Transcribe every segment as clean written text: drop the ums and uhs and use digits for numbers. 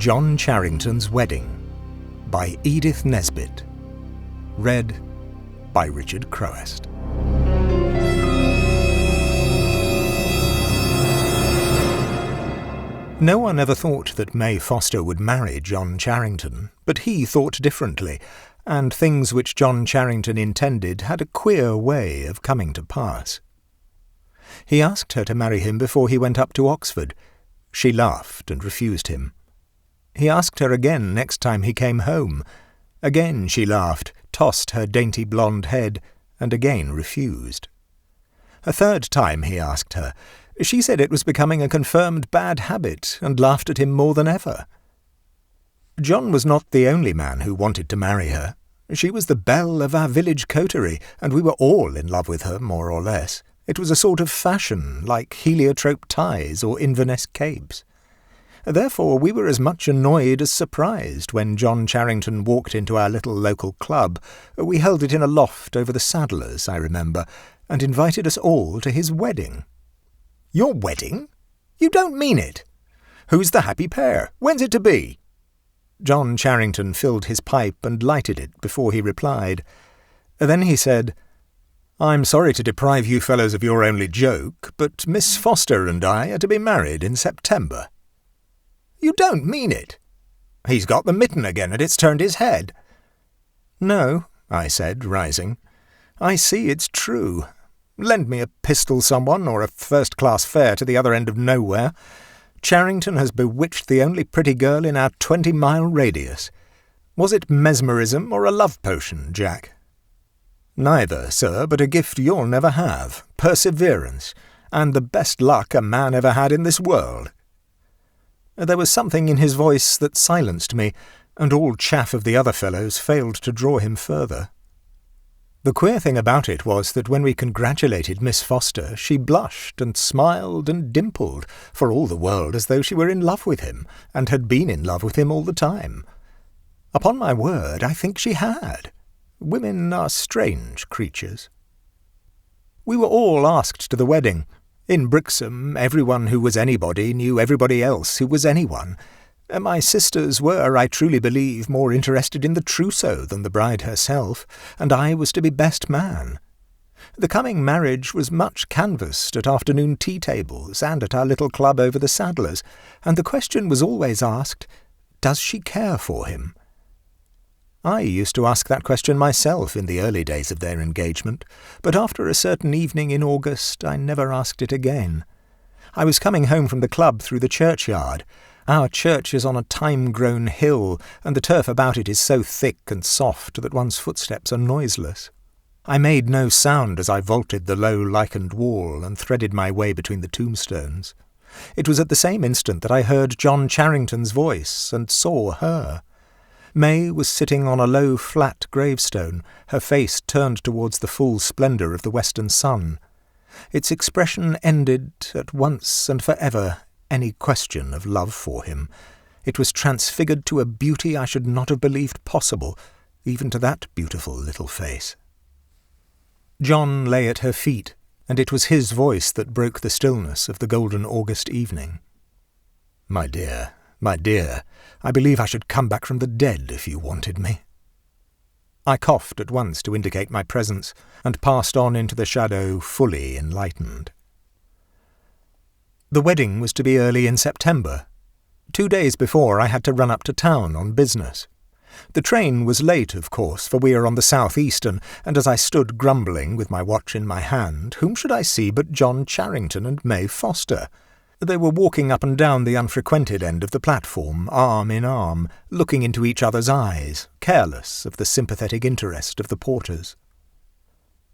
John Charrington's Wedding by Edith Nesbit. Read by Richard Crowest. No one ever thought that May Foster would marry John Charrington, but he thought differently, and things which John Charrington intended had a queer way of coming to pass. He asked her to marry him before he went up to Oxford. She laughed and refused him. He asked her again next time he came home. Again she laughed, tossed her dainty blonde head, and again refused. A third time he asked her. She said it was becoming a confirmed bad habit, and laughed at him more than ever. John was not the only man who wanted to marry her. She was the belle of our village coterie, and we were all in love with her, more or less. It was a sort of fashion, like heliotrope ties or Inverness capes. Therefore we were as much annoyed as surprised when John Charrington walked into our little local club. We held it in a loft over the saddlers, I remember, and invited us all to his wedding. "Your wedding? You don't mean it! Who's the happy pair? When's it to be?" John Charrington filled his pipe and lighted it before he replied. Then he said, "I'm sorry to deprive you fellows of your only joke, but Miss Foster and I are to be married in September." "You don't mean it!" "He's got the mitten again, and it's turned his head." "No," I said, rising. "I see it's true. Lend me a pistol, someone, or a first-class fare to the other end of nowhere. Charrington has bewitched the only pretty girl in our 20-mile radius. Was it mesmerism or a love potion, Jack?" "Neither, sir, but a gift you'll never have, perseverance, and the best luck a man ever had in this world." There was something in his voice that silenced me, and all chaff of the other fellows failed to draw him further. The queer thing about it was that when we congratulated Miss Foster, she blushed and smiled and dimpled, for all the world as though she were in love with him, and had been in love with him all the time. Upon my word, I think she had. Women are strange creatures. We were all asked to the wedding. In Brixham, everyone who was anybody knew everybody else who was anyone. My sisters were, I truly believe, more interested in the trousseau than the bride herself, and I was to be best man. The coming marriage was much canvassed at afternoon tea-tables and at our little club over the saddlers, and the question was always asked, "Does she care for him?" I used to ask that question myself in the early days of their engagement, but after a certain evening in August I never asked it again. I was coming home from the club through the churchyard. Our church is on a time-grown hill, and the turf about it is so thick and soft that one's footsteps are noiseless. I made no sound as I vaulted the low lichened wall and threaded my way between the tombstones. It was at the same instant that I heard John Charrington's voice and saw her. May was sitting on a low, flat gravestone, her face turned towards the full splendour of the western sun. Its expression ended, at once and for ever, any question of love for him. It was transfigured to a beauty I should not have believed possible, even to that beautiful little face. John lay at her feet, and it was his voice that broke the stillness of the golden August evening. My dear, I believe I should come back from the dead if you wanted me." I coughed at once to indicate my presence, and passed on into the shadow fully enlightened. The wedding was to be early in September. 2 days before I had to run up to town on business. The train was late, of course, for we are on the South Eastern, and as I stood grumbling with my watch in my hand, whom should I see but John Charrington and May Foster? They were walking up and down the unfrequented end of the platform, arm in arm, looking into each other's eyes, careless of the sympathetic interest of the porters.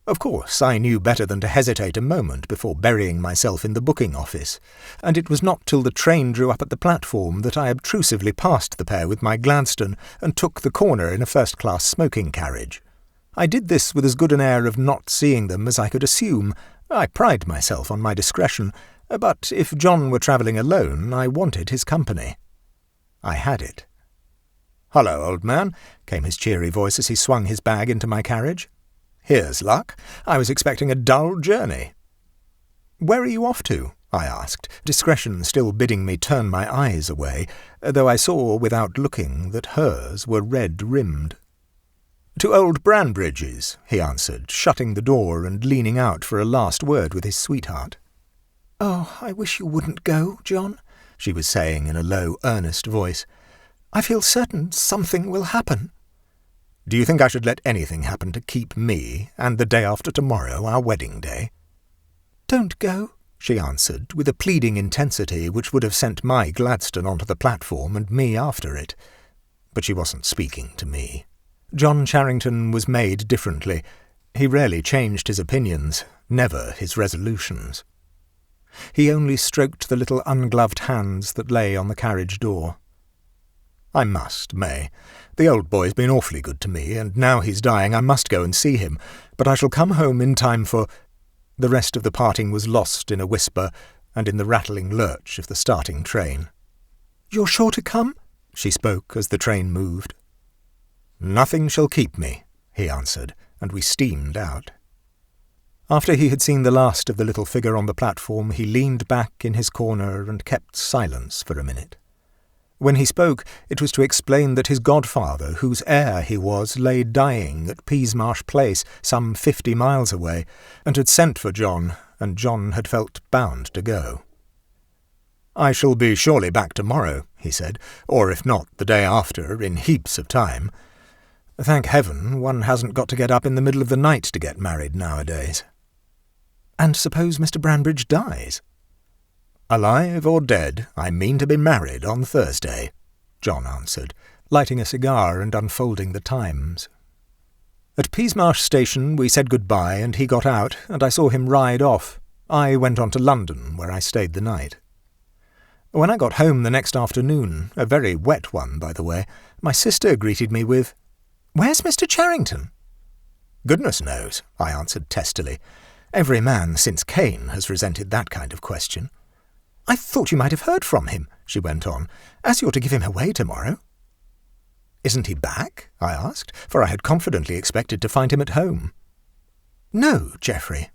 Of course, I knew better than to hesitate a moment before burying myself in the booking office, and it was not till the train drew up at the platform that I obtrusively passed the pair with my Gladstone and took the corner in a first-class smoking carriage. I did this with as good an air of not seeing them as I could assume. I pride myself on my discretion, but if John were travelling alone, I wanted his company. I had it. "Hullo, old man," came his cheery voice as he swung his bag into my carriage. "Here's luck. I was expecting a dull journey." "Where are you off to?" I asked, discretion still bidding me turn my eyes away, though I saw without looking that hers were red-rimmed. "To old Branbridge's," he answered, shutting the door and leaning out for a last word with his sweetheart. "Oh, I wish you wouldn't go, John," she was saying in a low, earnest voice. "I feel certain something will happen." "Do you think I should let anything happen to keep me, and the day after tomorrow, our wedding day?" "Don't go," she answered, with a pleading intensity which would have sent my Gladstone onto the platform and me after it. But she wasn't speaking to me. John Charrington was made differently. He rarely changed his opinions, never his resolutions. He only stroked the little ungloved hands that lay on the carriage door. "I must, May. The old boy's been awfully good to me, and now he's dying I must go and see him, but I shall come home in time for—" The rest of the parting was lost in a whisper and in the rattling lurch of the starting train. "You're sure to come?" she spoke as the train moved. "Nothing shall keep me," he answered, and we steamed out. After he had seen the last of the little figure on the platform, he leaned back in his corner and kept silence for a minute. When he spoke, it was to explain that his godfather, whose heir he was, lay dying at Peasmarsh Place, some 50 miles away, and had sent for John, and John had felt bound to go. "I shall be surely back tomorrow," he said, "or if not, the day after, in heaps of time. Thank heaven, one hasn't got to get up in the middle of the night to get married nowadays." "And suppose Mr. Branbridge dies?" "Alive or dead, I mean to be married on Thursday," John answered, lighting a cigar and unfolding the Times. At Peasmarsh station we said good-bye, and he got out, and I saw him ride off. I went on to London, where I stayed the night. When I got home the next afternoon, a very wet one, by the way, my sister greeted me with, "Where's Mr. Charrington?" "Goodness knows," I answered testily. Every man since Cain has resented that kind of question. "I thought you might have heard from him," she went on, "as you're to give him away tomorrow." "Isn't he back?" I asked, for I had confidently expected to find him at home. "No, Geoffrey."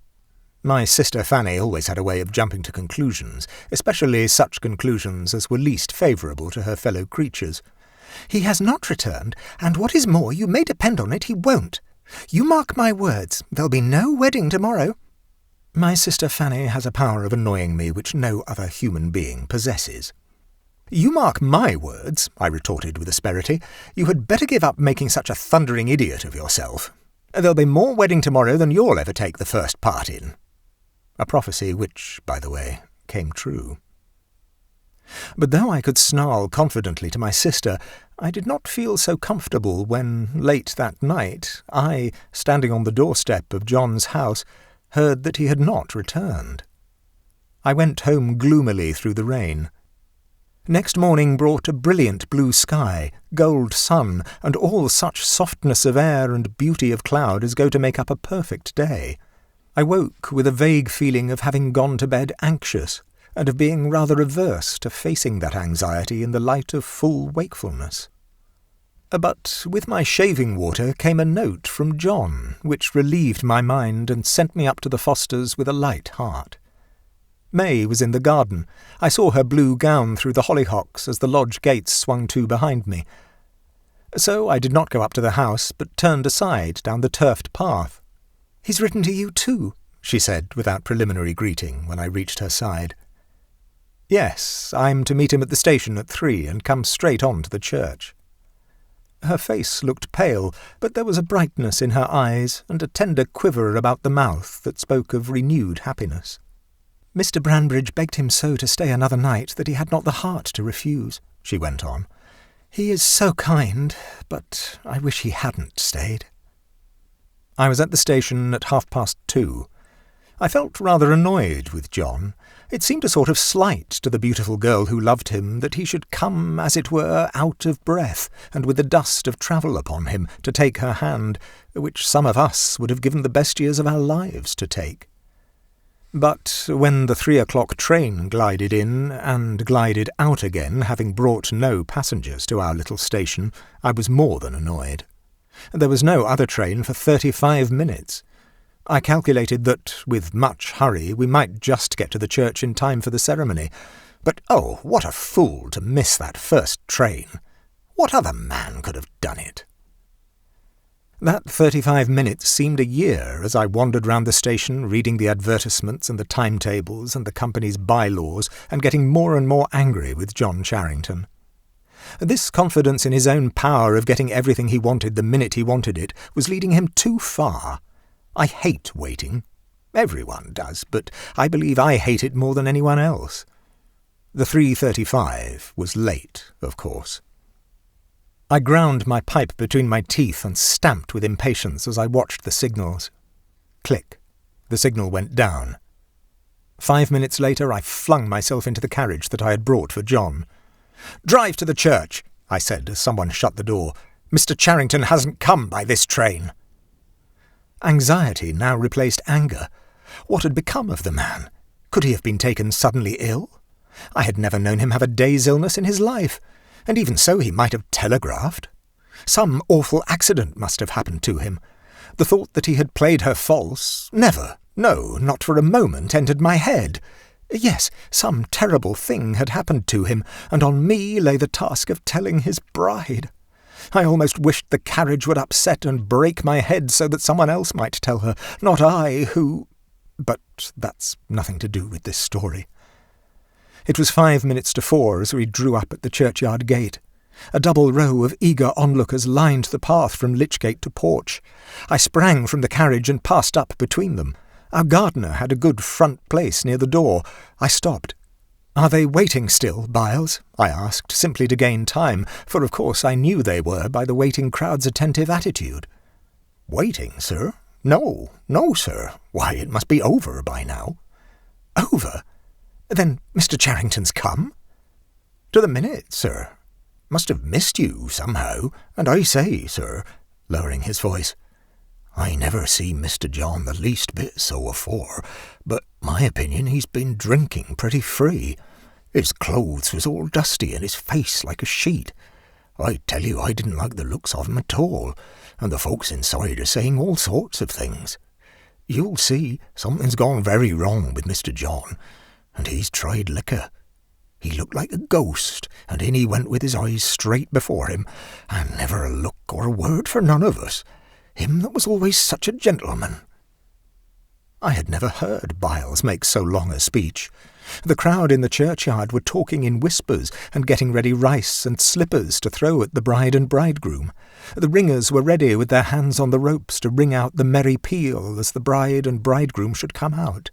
My sister Fanny always had a way of jumping to conclusions, especially such conclusions as were least favourable to her fellow creatures. "He has not returned, and what is more, you may depend on it, he won't. You mark my words, there'll be no wedding tomorrow." My sister Fanny has a power of annoying me which no other human being possesses. "You mark my words," I retorted with asperity. "You had better give up making such a thundering idiot of yourself. There'll be more wedding tomorrow than you'll ever take the first part in." A prophecy which, by the way, came true. But though I could snarl confidently to my sister, I did not feel so comfortable when, late that night, I, standing on the doorstep of John's house, heard that he had not returned. I went home gloomily through the rain. Next morning brought a brilliant blue sky, gold sun, and all such softness of air and beauty of cloud as go to make up a perfect day. I woke with a vague feeling of having gone to bed anxious, and of being rather averse to facing that anxiety in the light of full wakefulness. But with my shaving water came a note from John, which relieved my mind and sent me up to the Fosters with a light heart. May was in the garden. I saw her blue gown through the hollyhocks as the lodge gates swung to behind me. So I did not go up to the house, but turned aside down the turfed path. "He's written to you too," she said without preliminary greeting when I reached her side. "Yes, I'm to meet him at the station at 3 and come straight on to the church." Her face looked pale, but there was a brightness in her eyes and a tender quiver about the mouth that spoke of renewed happiness. "Mr. Branbridge begged him so to stay another night that he had not the heart to refuse," she went on. "He is so kind, but I wish he hadn't stayed." I was at the station at 2:30. I felt rather annoyed with John. It seemed a sort of slight to the beautiful girl who loved him that he should come, as it were, out of breath, and with the dust of travel upon him, to take her hand, which some of us would have given the best years of our lives to take. But when the 3 o'clock train glided in and glided out again, having brought no passengers to our little station, I was more than annoyed. There was no other train for 35 minutes. I calculated that, with much hurry, we might just get to the church in time for the ceremony. But oh, what a fool to miss that first train! What other man could have done it? That 35 minutes seemed a year as I wandered round the station, reading the advertisements and the timetables and the company's bylaws, and getting more and more angry with John Charrington. This confidence in his own power of getting everything he wanted the minute he wanted it was leading him too far. I hate waiting. Everyone does, but I believe I hate it more than anyone else. The 3:35 was late, of course. I ground my pipe between my teeth and stamped with impatience as I watched the signals. Click. The signal went down. 5 minutes later I flung myself into the carriage that I had brought for John. "Drive to the church," I said as someone shut the door. "Mr. Charrington hasn't come by this train." Anxiety now replaced anger. What had become of the man? Could he have been taken suddenly ill? I had never known him have a day's illness in his life, and even so he might have telegraphed. Some awful accident must have happened to him. The thought that he had played her false never, no, not for a moment, entered my head. Yes, some terrible thing had happened to him, and on me lay the task of telling his bride. I almost wished the carriage would upset and break my head so that someone else might tell her, not I, who... But that's nothing to do with this story. It was 5 minutes to 4 as we drew up at the churchyard gate. A double row of eager onlookers lined the path from Lychgate to Porch. I sprang from the carriage and passed up between them. Our gardener had a good front place near the door. I stopped. "Are they waiting still, Byles?" I asked, simply to gain time, for of course I knew they were by the waiting crowd's attentive attitude. "Waiting, sir? No, sir. Why, it must be over by now." "Over? Then Mr. Charrington's come?" "To the minute, sir. Must have missed you somehow, and I say, sir," lowering his voice, "I never see Mr. John the least bit so afore, but my opinion he's been drinking pretty free. His clothes was all dusty and his face like a sheet. I tell you I didn't like the looks of him at all, and the folks inside are saying all sorts of things. You'll see something's gone very wrong with Mr. John, and he's tried liquor. He looked like a ghost, and in he went with his eyes straight before him, and never a look or a word for none of us. Him that was always such a gentleman." I had never heard Byles make so long a speech. The crowd in the churchyard were talking in whispers and getting ready rice and slippers to throw at the bride and bridegroom. The ringers were ready with their hands on the ropes to ring out the merry peal as the bride and bridegroom should come out.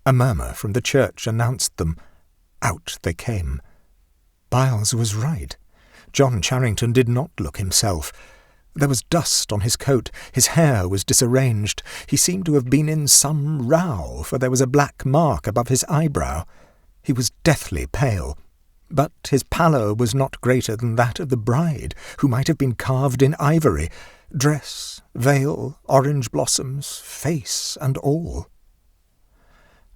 A murmur from the church announced them. Out they came. Byles was right. John Charrington did not look himself. There was dust on his coat, his hair was disarranged, he seemed to have been in some row, for there was a black mark above his eyebrow. He was deathly pale, but his pallor was not greater than that of the bride, who might have been carved in ivory, dress, veil, orange blossoms, face, and all.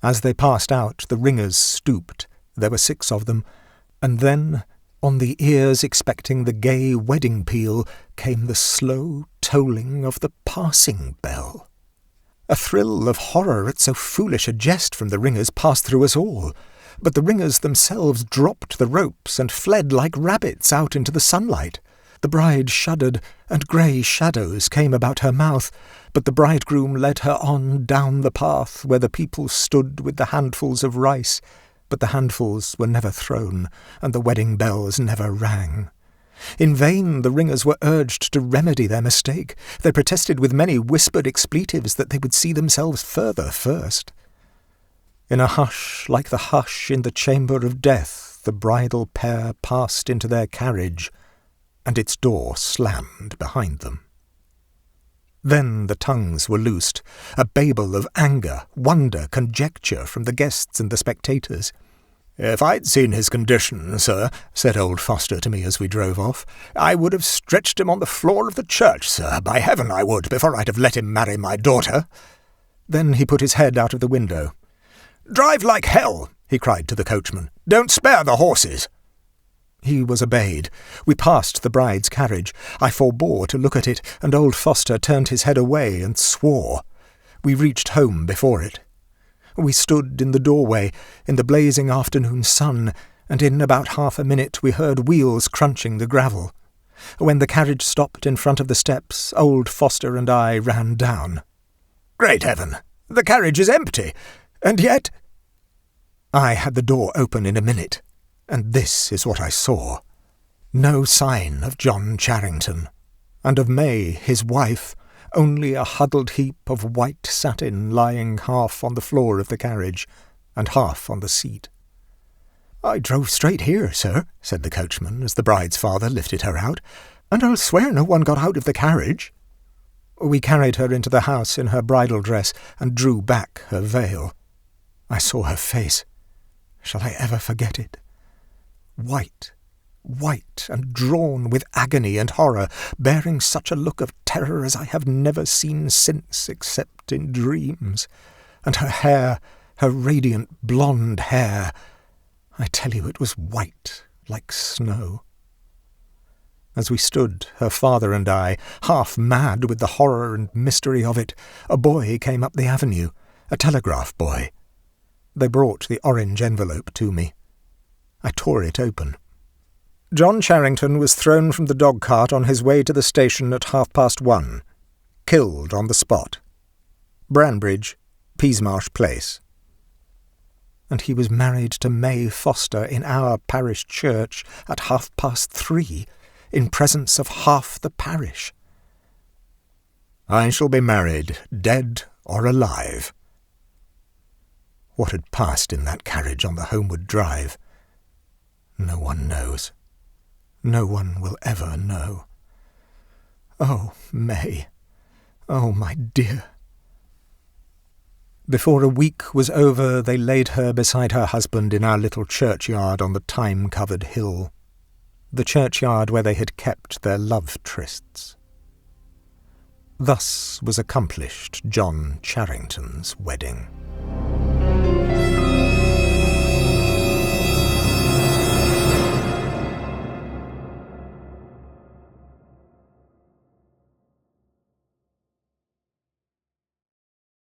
As they passed out, the ringers stooped. There were 6 of them, and then, on the ears expecting the gay wedding peal, came the slow tolling of the passing bell. A thrill of horror at so foolish a jest from the ringers passed through us all, but the ringers themselves dropped the ropes and fled like rabbits out into the sunlight. The bride shuddered, and grey shadows came about her mouth, but the bridegroom led her on down the path where the people stood with the handfuls of rice, but the handfuls were never thrown, and the wedding bells never rang. In vain the ringers were urged to remedy their mistake. They protested with many whispered expletives that they would see themselves further first. In a hush like the hush in the chamber of death, the bridal pair passed into their carriage, and its door slammed behind them. Then the tongues were loosed, a babel of anger, wonder, conjecture from the guests and the spectators. "If I'd seen his condition, sir," said old Foster to me as we drove off, "I would have stretched him on the floor of the church, sir, by heaven I would, before I'd have let him marry my daughter." Then he put his head out of the window. "Drive like hell," he cried to the coachman. "Don't spare the horses." He was obeyed. We passed the bride's carriage. I forbore to look at it, and old Foster turned his head away and swore. We reached home before it. We stood in the doorway, in the blazing afternoon sun, and in about half a minute we heard wheels crunching the gravel. When the carriage stopped in front of the steps, old Foster and I ran down. "Great heaven! The carriage is empty! And yet—" I had the door open in a minute, and this is what I saw. No sign of John Charrington, and of May, his wife, only a huddled heap of white satin lying half on the floor of the carriage and half on the seat. "I drove straight here, sir," said the coachman, as the bride's father lifted her out, "and I'll swear no one got out of the carriage." We carried her into the house in her bridal dress and drew back her veil. I saw her face. Shall I ever forget it? White and drawn with agony and horror, bearing such a look of terror as I have never seen since except in dreams. And her hair, her radiant blonde hair, I tell you it was white like snow. As we stood, her father and I, half mad with the horror and mystery of it, a boy came up the avenue, a telegraph boy. They brought the orange envelope to me. I tore it open. John Charrington was thrown from the dog-cart on his way to the station at 1:30. Killed on the spot. Branbridge, Peasmarsh Place. And he was married to May Foster in our parish church at 3:30, in presence of half the parish. I shall be married, dead or alive. What had passed in that carriage on the homeward drive? No one knows. No one will ever know. Oh, May! Oh, my dear! Before a week was over, they laid her beside her husband in our little churchyard on the thyme-covered hill, the churchyard where they had kept their love trysts. Thus was accomplished John Charrington's wedding.